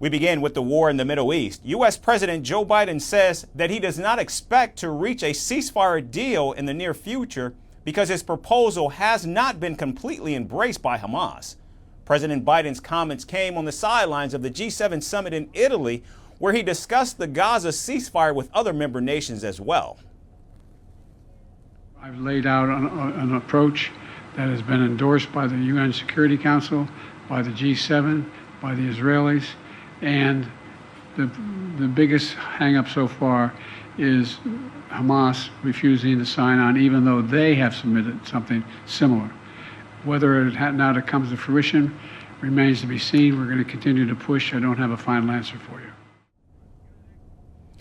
We begin with the war in the Middle East. U.S. President Joe Biden says that he does not expect to reach a ceasefire deal in the near future because his proposal has not been completely embraced by Hamas. President Biden's comments came on the sidelines of the G7 summit in Italy, where he discussed the Gaza ceasefire with other member nations as well. I've laid out an approach that has been endorsed by the UN Security Council, by the G7, by the Israelis, and the biggest hang-up so far is Hamas refusing to sign on, even though they have submitted something similar. Whether or not it comes to fruition remains to be seen. We're going to continue to push. I don't have a final answer for you.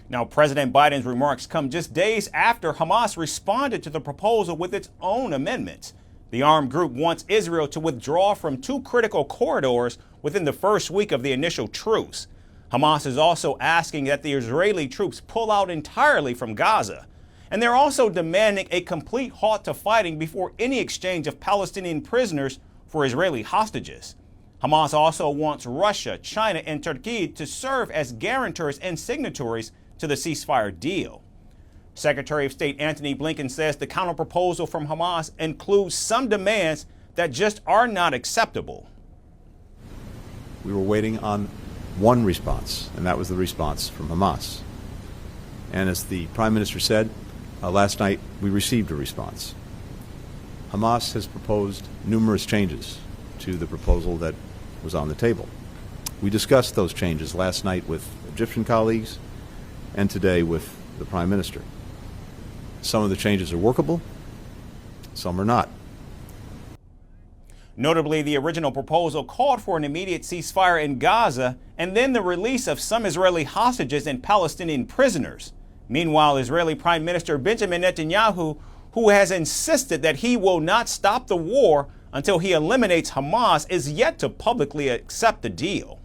Now, President Biden's remarks come just days after Hamas responded to the proposal with its own amendments. The armed group wants Israel to withdraw from 2 critical corridors within the first week of the initial truce. Hamas is also asking that the Israeli troops pull out entirely from Gaza. And they're also demanding a complete halt to fighting before any exchange of Palestinian prisoners for Israeli hostages. Hamas also wants Russia, China, and Turkey to serve as guarantors and signatories to the ceasefire deal. Secretary of State Antony Blinken says the counterproposal from Hamas includes some demands that just are not acceptable. We were waiting on one response, and that was the response from Hamas. And as the Prime Minister said, last night we received a response. Hamas has proposed numerous changes to the proposal that was on the table. We discussed those changes last night with Egyptian colleagues and today with the Prime Minister. Some of the changes are workable, some are not. Notably, the original proposal called for an immediate ceasefire in Gaza and then the release of some Israeli hostages and Palestinian prisoners. Meanwhile, Israeli Prime Minister Benjamin Netanyahu, who has insisted that he will not stop the war until he eliminates Hamas, is yet to publicly accept the deal.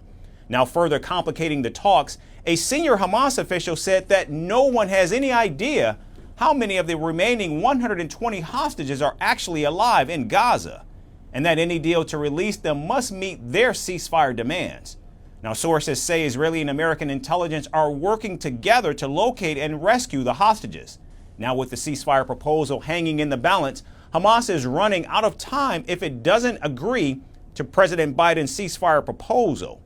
Now, further complicating the talks, a senior Hamas official said that no one has any idea how many of the remaining 120 hostages are actually alive in Gaza, and that any deal to release them must meet their ceasefire demands. Now, sources say Israeli and American intelligence are working together to locate and rescue the hostages. Now, with the ceasefire proposal hanging in the balance, Hamas is running out of time if it doesn't agree to President Biden's ceasefire proposal.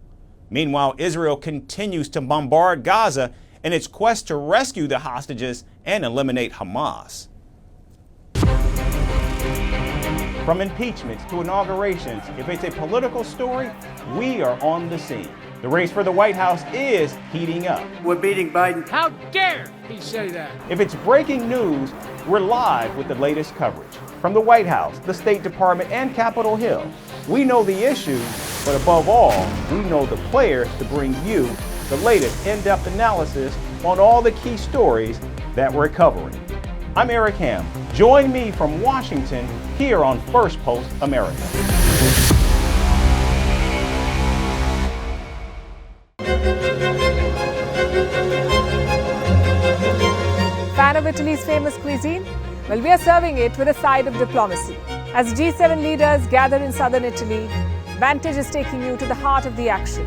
Meanwhile, Israel continues to bombard Gaza in its quest to rescue the hostages and eliminate Hamas. From impeachments to inaugurations, if it's a political story, we are on the scene. The race for the White House is heating up. We're beating Biden. How dare he say that? If it's breaking news, we're live with the latest coverage. From the White House, the State Department, and Capitol Hill, we know the issues, but above all, we know the players to bring you the latest in-depth analysis on all the key stories that we're covering. I'm Eric Ham. Join me from Washington here on Firstpost America. Fan of Italy's famous cuisine? Well, we are serving it with a side of diplomacy. As G7 leaders gather in southern Italy, Vantage is taking you to the heart of the action.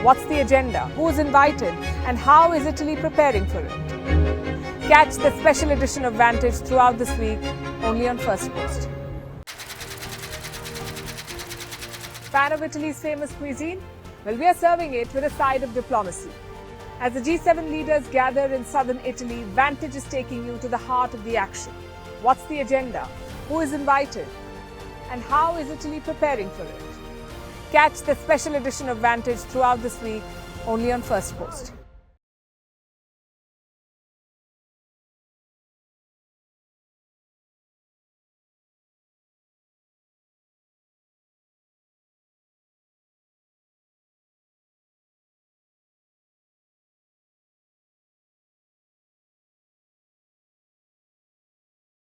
What's the agenda? Who's invited? And how is Italy preparing for it? Catch the special edition of Vantage throughout this week, only on Firstpost. Fan of Italy's famous cuisine? Well, we are serving it with a side of diplomacy. As the G7 leaders gather in southern Italy, Vantage is taking you to the heart of the action. What's the agenda? Who is invited? And how is Italy preparing for it? Catch the special edition of Vantage throughout this week, only on Firstpost.